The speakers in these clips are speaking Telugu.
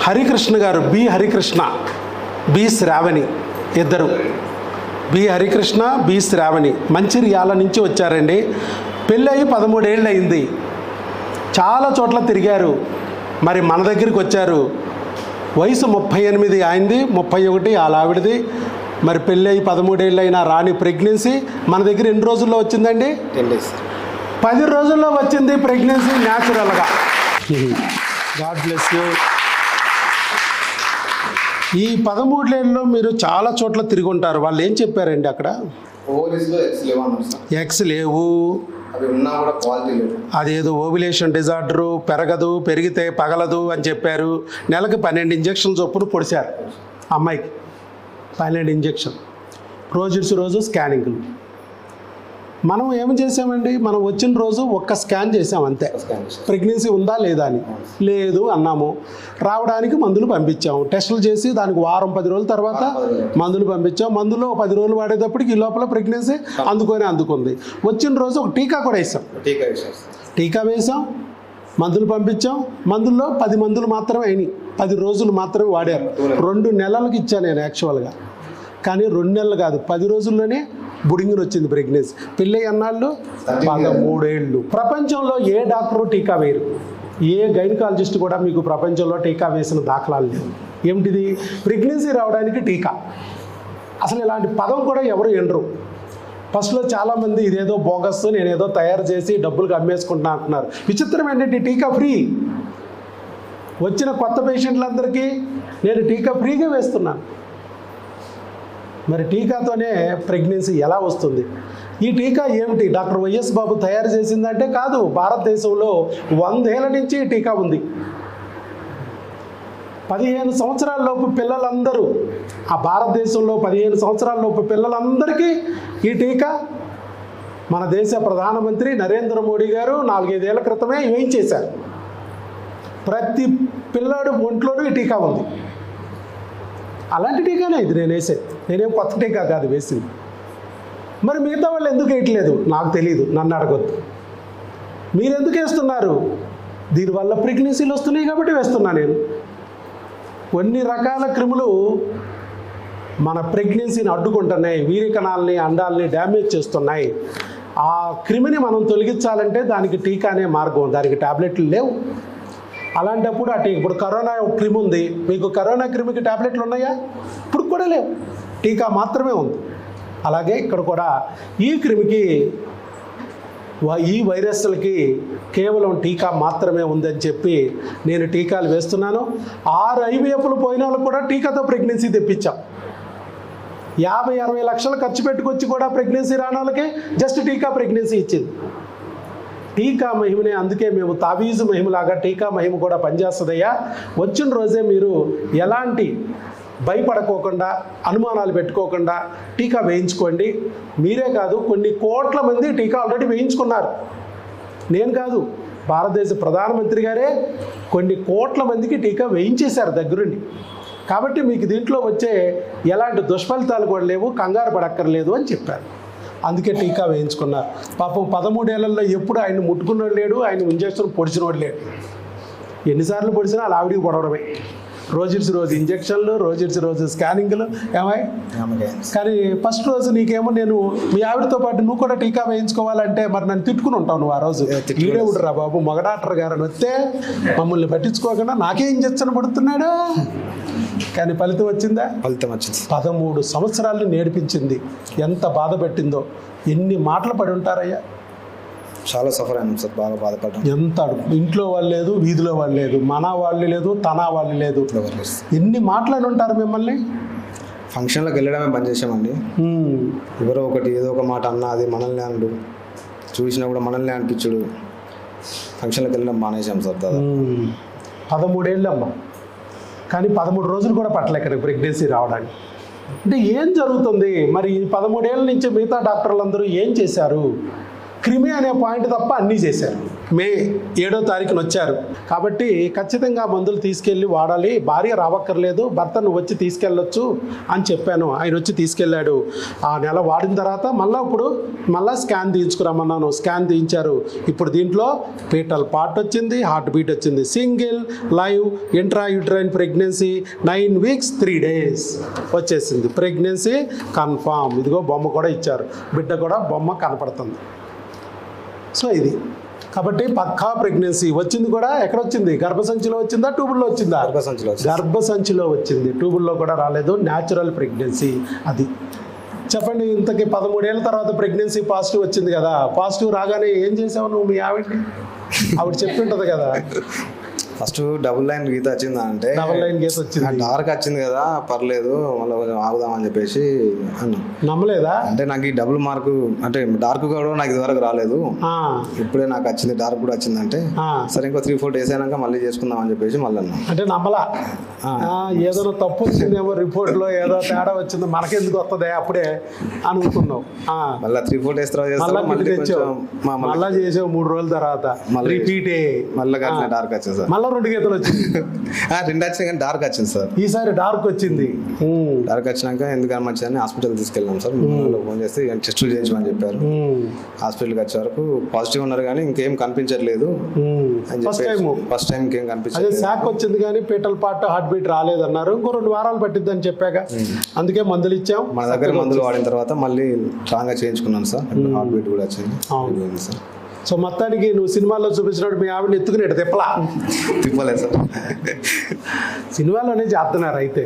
హరికృష్ణ గారు, బి హరికృష్ణ, బి శ్రావణి, ఇద్దరు. బి హరికృష్ణ, బి శ్రావణి మంచిర్యాల నుంచి వచ్చారండి. పెళ్ళయి 13 ఏళ్ళు అయింది. చాలా చోట్ల తిరిగారు. మరి మన దగ్గరికి వచ్చారు. వయసు 38 ఆయనది, 31 వాళ్ళ ఆవిడది. మరి పెళ్ళయి 13 ఏళ్ళు అయినా రాని ప్రెగ్నెన్సీ మన దగ్గర ఎన్ని రోజుల్లో వచ్చిందండి? 10 days. 10 రోజుల్లో వచ్చింది ప్రెగ్నెన్సీ న్యాచురల్గా. God bless you. ఈ 13 ఏళ్ళలో మీరు చాలా చోట్ల తిరిగి ఉంటారు. వాళ్ళు ఏం చెప్పారండి అక్కడ? ఓవరీస్లో ఎగ్స్ లేవు అన్నారు సార్. ఎగ్స్ లేవు, అవి ఉన్నా కూడా క్వాలిటీ లేవు. అదేదో ఓవ్యులేషన్ డిజార్డరు, పెరగదు, పెరిగితే పగలదు అని చెప్పారు. నెలకు 12 ఇంజక్షన్లు చొప్పున పొడిచారు అమ్మాయికి. 12 ఇంజక్షన్, రోజు స్కానింగ్లు. మనం ఏం చేసామండి? మనం వచ్చిన రోజు ఒక్క స్కాన్ చేసాం అంతే. ప్రెగ్నెన్సీ ఉందా లేదా అని. లేదు అన్నాము. రావడానికి మందులు పంపించాము, టెస్టులు చేసి దానికి వారం 10 రోజుల తర్వాత మందులు పంపించాం. మందులో 10 రోజులు వాడేటప్పటికి ఈ లోపల ప్రెగ్నెన్సీ అందుకుంది. వచ్చిన రోజు ఒక టీకా కూడా వేసాం. టీకా వేసాం, మందులు పంపించాం. మందుల్లో 10 మందులు మాత్రమే అయినాయి. 10 రోజులు మాత్రమే వాడారు. 2 నెలలకు ఇచ్చాను నేను యాక్చువల్గా. కానీ 2 నెలలు కాదు, 10 రోజుల్లోనే బుడింగిని వచ్చింది ప్రెగ్నెన్సీ. పెళ్ళి అన్నాళ్ళు 13 ఏళ్ళు. ప్రపంచంలో ఏ డాక్టరు టీకా వేయరు, ఏ గైనకాలజిస్ట్ కూడా మీకు ప్రపంచంలో టీకా వేసిన దాఖలాలు లేవు. ఏమిటిది? ప్రెగ్నెన్సీ రావడానికి టీకా. అసలు ఇలాంటి పదం కూడా ఎవరు వినరు. ఫస్ట్లో చాలామంది ఇదేదో బోగస్, నేనేదో తయారు చేసి డబ్బులకు అమ్మేసుకుంటున్నా అంటున్నారు. విచిత్రం ఏంటంటే టీకా ఫ్రీ. వచ్చిన కొత్త పేషెంట్లందరికీ నేను టీకా ఫ్రీగా వేస్తున్నాను. మరి టీకాతోనే ప్రెగ్నెన్సీ ఎలా వస్తుంది? ఈ టీకా ఏమిటి? డాక్టర్ వైఎస్ బాబు తయారు చేసిందంటే కాదు. భారతదేశంలో 100 ఏళ్ల నుంచి ఈ టీకా ఉంది. 15 సంవత్సరాల లోపు పిల్లలందరూ, ఆ భారతదేశంలో 15 సంవత్సరాల లోపు పిల్లలందరికీ ఈ టీకా మన దేశ ప్రధానమంత్రి నరేంద్ర మోడీ గారు 4-5 ఏళ్ల క్రితమే వేయించేశారు. ప్రతి పిల్లాడు ఒంట్లోనూ ఈ టీకా ఉంది. అలాంటి టీకానే ఇది నేను వేసేది. నేనేం కొత్త టీకా కాదు వేసింది. మరి మిగతా వాళ్ళు ఎందుకు వేయట్లేదు నాకు తెలియదు, నన్ను అడగొద్దు. మీరు ఎందుకు వేస్తున్నారు? దీనివల్ల ప్రెగ్నెన్సీలు వస్తున్నాయి కాబట్టి వేస్తున్నా నేను. కొన్ని రకాల క్రిములు మన ప్రెగ్నెన్సీని అడ్డుకుంటున్నాయి, వీరికణాలని, అండాలని డ్యామేజ్ చేస్తున్నాయి. ఆ క్రిమిని మనం తొలగించాలంటే దానికి టీకా అనే మార్గం, దానికి టాబ్లెట్లు లేవు. అలాంటప్పుడు ఇప్పుడు కరోనా క్రిమి ఉంది, మీకు కరోనా క్రిమికి టాబ్లెట్లు ఉన్నాయా? ఇప్పుడు కూడా లేవు, టీకా మాత్రమే ఉంది. అలాగే ఇక్కడ కూడా ఈ క్రిమికి, ఈ వైరస్లకి కేవలం టీకా మాత్రమే ఉందని చెప్పి నేను టీకాలు వేస్తున్నాను. 6 IVFలు పోయిన వాళ్ళకు కూడా టీకాతో ప్రెగ్నెన్సీ తెప్పించాం. 50-60 లక్షలు ఖర్చు పెట్టుకొచ్చి కూడా ప్రెగ్నెన్సీ రాని వాళ్ళకి జస్ట్ టీకా ప్రెగ్నెన్సీ ఇచ్చింది. టీకా మహిమనే, అందుకే మేము తావీజు మహిమలాగా టీకా మహిమ కూడా పనిచేస్తుందయ్యా. వచ్చిన రోజే మీరు ఎలాంటి భయపడకోకుండా, అనుమానాలు పెట్టుకోకుండా టీకా వేయించుకోండి. మీరే కాదు, కొన్ని కోట్ల మంది టీకా ఆల్రెడీ వేయించుకున్నారు. నేను కాదు, భారతదేశ ప్రధానమంత్రి గారే కొన్ని కోట్ల మందికి టీకా వేయించేశారు దగ్గరుండి. కాబట్టి మీకు దీంట్లో వచ్చే ఎలాంటి దుష్ఫలితాలు కూడా లేవు, కంగారు పడక్కర్లేదు అని చెప్పారు. అందుకే టీకా వేయించుకున్నారు. పాపం 13 ఏళ్లలో ఎప్పుడు ఆయన ముట్టుకున్నాడు లేడు, ఆయన ఇంజక్షన్ పొడిచినోడు లేడు. ఎన్నిసార్లు పొడిచినా అలా ఆవిడికి పొడవడమే. రోజు ఇంజక్షన్లు, రోజు స్కానింగ్లు. ఏమై కానీ ఫస్ట్ రోజు నీకేమో, నేను మీ ఆవిడతో పాటు నువ్వు కూడా టీకా వేయించుకోవాలంటే మరి నన్ను తిట్టుకుని ఉంటావు నువ్వు. ఆ రోజు ఈడే ఉండరా బాబు, మగ డాక్టర్ గారు అని వస్తే మమ్మల్ని పట్టించుకోకుండా నాకే ఇంజక్షన్ పడుతున్నాడు. కానీ ఫలితం వచ్చిందా? ఫలితం వచ్చింది. 13 సంవత్సరాలు నేర్పించింది. ఎంత బాధ పెట్టిందో, ఎన్ని మాటలు పడి ఉంటారయ్యా. చాలా సఫర్ అయ్యాను సార్, బాగా బాధపడ్డాను. ఎంత ఇంట్లో వాళ్ళు లేదు, వీధిలో వాళ్ళు లేదు, మన వాళ్ళు లేదు, తన వాళ్ళు లేదు, ఎన్ని మాట్లాడి ఉంటారు మిమ్మల్ని. ఫంక్షన్లకు వెళ్ళడమే బంద్ చేసామండి. ఎవరో ఒకటి ఏదో ఒక మాట అన్నా అది మనల్ని అండు, చూసినా కూడా మనల్ని అనిపించుడు. ఫంక్షన్లకు వెళ్ళడం మానేసాం సార్. దాదాపు 13 ఏళ్ళు అమ్మ, కానీ 13 రోజులు కూడా పట్టలే ఇక్కడ ప్రెగ్నెన్సీ రావడానికి. అంటే ఏం జరుగుతుంది మరి? 13 ఏళ్ళ నుంచి మిగతా డాక్టర్లు అందరూ ఏం చేశారు? క్రిమి అనే పాయింట్ తప్ప అన్నీ చేశారు. మే 7వ తారీఖున వచ్చారు కాబట్టి ఖచ్చితంగా మందులు తీసుకెళ్ళి వాడాలి. భార్య రావక్కర్లేదు, భర్త నువ్వు వచ్చి తీసుకెళ్ళొచ్చు అని చెప్పాను. ఆయన వచ్చి తీసుకెళ్ళాడు. ఆ నెల వాడిన తర్వాత మళ్ళీ స్కాన్ తీయించుకురమ్మన్నాను. స్కాన్ తీయించారు. ఇప్పుడు దీంట్లో పీటల్ పార్ట్ వచ్చింది, హార్ట్ బీట్ వచ్చింది. Single live intrauterine pregnancy 9 weeks 3 days వచ్చేసింది. Pregnancy confirm. ఇదిగో బొమ్మ కూడా ఇచ్చారు, బిడ్డ కూడా బొమ్మ కనపడుతుంది. సో ఇది కాబట్టి పక్కా ప్రెగ్నెన్సీ వచ్చింది. కూడా ఎక్కడ వచ్చింది? గర్భసంచిలో వచ్చిందా, ట్యూబుల్లో వచ్చిందా? గర్భసంచిలో వచ్చింది, ట్యూబుల్లో కూడా రాలేదు. న్యాచురల్ ప్రెగ్నెన్సీ అది. చెప్పండి, ఇంతకీ 13 ఏళ్ళ తర్వాత ప్రెగ్నెన్సీ పాజిటివ్ వచ్చింది కదా. పాజిటివ్ రాగానే ఏం చేసావు నువ్వు? మీ ఆవిడ చెప్పి ఉంటుంది కదా. ఫస్ట్ డబుల్ లైన్ గీత వచ్చిందా అంటే డబుల్ లైన్ గీత వచ్చింది, డార్క్ వచ్చింది కదా, పర్లేదు మళ్ళీ కొంచెం ఆగుదామని చెప్పేసి అన్నా. నమ్మలేదా? అంటే నాకు ఈ డబుల్ మార్కు అంటే డార్క్ కూడా నాకు ఇదివరకు రాలేదు, ఇప్పుడే నాకు వచ్చింది, డార్క్ కూడా వచ్చిందంటే సరే ఇంకో 3-4 days అయినాక మళ్ళీ చేసుకుందాం అని చెప్పేసి మళ్ళీ అన్నా. అంటే నమ్మలా? ఏదైనా తప్పు వచ్చిందేమో రిపోర్ట్లో, ఏదో తేడా వచ్చింది, మనకెందుకు వస్తుంది అప్పుడే అనుకున్నావు. మళ్ళీ 3-4 days తర్వాత మళ్ళీ చేసావు 3 రోజుల తర్వాత రిపీట్ మళ్ళీ డార్క్ వచ్చింది సార్. మళ్ళీ 2 గీతలు వచ్చింది. 2 వచ్చినాయి కానీ డార్క్ వచ్చింది సార్. ఈసారి డార్క్ వచ్చింది. డార్క్ వచ్చినాక ఎందుకని మంచిదని హాస్పిటల్ తీసుకెళ్ళాం సార్. ఫోన్ చేస్తే టెస్టులు చేయించమని చెప్పారు. హాస్పిటల్కి వచ్చే వరకు పాజిటివ్ ఉన్నారు కానీ ఇంకేం కనిపించట్లేదు అని చెప్పి ఫస్ట్ టైం ఇంకేం కనిపించలేదు. శాక్ వచ్చింది కానీ పీటల్ పార్ట్ హార్ట్ బీట్ రాలేదన్నారు. ఇంకో 2 వారాలు పట్టిద్ది అని చెప్పాక అందుకే మందులు ఇచ్చాం. మన దగ్గర మందులు వాడిన తర్వాత మళ్ళీ స్ట్రాంగ్గా చేయించుకున్నాను సార్. హార్ట్ బీట్ కూడా వచ్చింది సార్. సో మొత్తానికి నువ్వు సినిమాల్లో చూపించినట్టు మీ ఆవిడని ఎత్తుకునేట తిప్పలేదు సార్. సినిమాలోనే చేస్తున్నారు. అయితే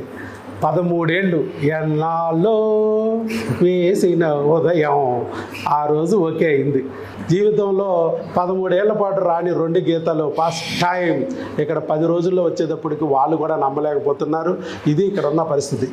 13 ఏళ్ళు ఎన్నాళ్ళో వేసిన ఉదయం ఆ రోజు ఓకే అయింది. జీవితంలో 13 ఏళ్ల పాటు రాని 2 గీతాలు ఫస్ట్ టైం ఇక్కడ 10 రోజుల్లో వచ్చేటప్పటికి వాళ్ళు కూడా నమ్మలేకపోతున్నారు. ఇది ఇక్కడ ఉన్న పరిస్థితి.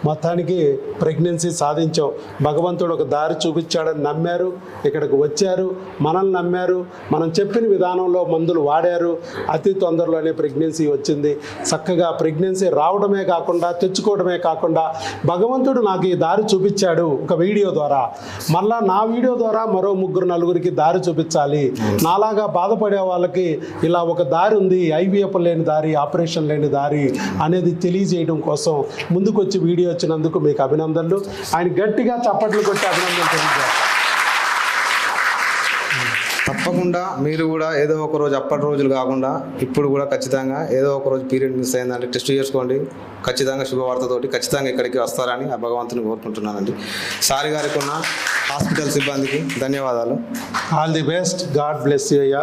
మొత్తానికి ప్రెగ్నెన్సీ సాధించావు. భగవంతుడు ఒక దారి చూపించాడని నమ్మారు, ఇక్కడికి వచ్చారు, మనల్ని నమ్మారు, మనం చెప్పిన విధానంలో మందులు వాడారు. అతి తొందరలోనే ప్రెగ్నెన్సీ వచ్చింది. చక్కగా ప్రెగ్నెన్సీ రావడమే కాకుండా తెచ్చుకోవడమే కాకుండా భగవంతుడు నాకు ఈ దారి చూపించాడు ఒక వీడియో ద్వారా. మళ్ళా నా వీడియో ద్వారా మరో 3-4 దారి చూపించాలి. నాలాగా బాధపడే వాళ్ళకి ఇలా ఒక దారి ఉంది, ఐవీఎఫ్ లేని దారి, ఆపరేషన్ లేని దారి అనేది తెలియజేయడం కోసం ముందుకొచ్చి వీడియో వచ్చినందుకు మీకు అభినందనలు. ఆయన గట్టిగా చప్పట్లు కొట్టి అభినందనలు తెలియజేస్తారు. తప్పకుండా మీరు కూడా ఏదో ఒక రోజు అప్పటి రోజులు కాకుండా ఇప్పుడు కూడా ఖచ్చితంగా ఏదో ఒక రోజు పీరియడ్ మిస్ అయిందంటే టెస్ట్ చేసుకోండి. ఖచ్చితంగా శుభవార్తతోటి ఖచ్చితంగా ఇక్కడికి వస్తారని ఆ భగవంతుని కోరుకుంటున్నానండి. సారి గారికి ఉన్న హాస్పిటల్ సిబ్బందికి ధన్యవాదాలు. All the best. God bless you అయ్యా.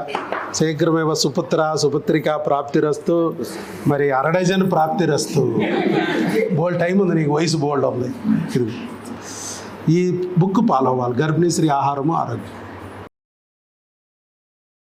శీఘ్రమేవ సుపుత్రిక ప్రాప్తిరస్తు. మరి 1/2 డజన్ ప్రాప్తిరస్తు. బోల్డ్ టైం ఉంది, నీకు వయసు బోల్డ్ ఉంది. ఈ బుక్ ఫాలో అవ్వాలి. గర్భిణీ స్త్రీ ఆహారము ఆరోగ్యం.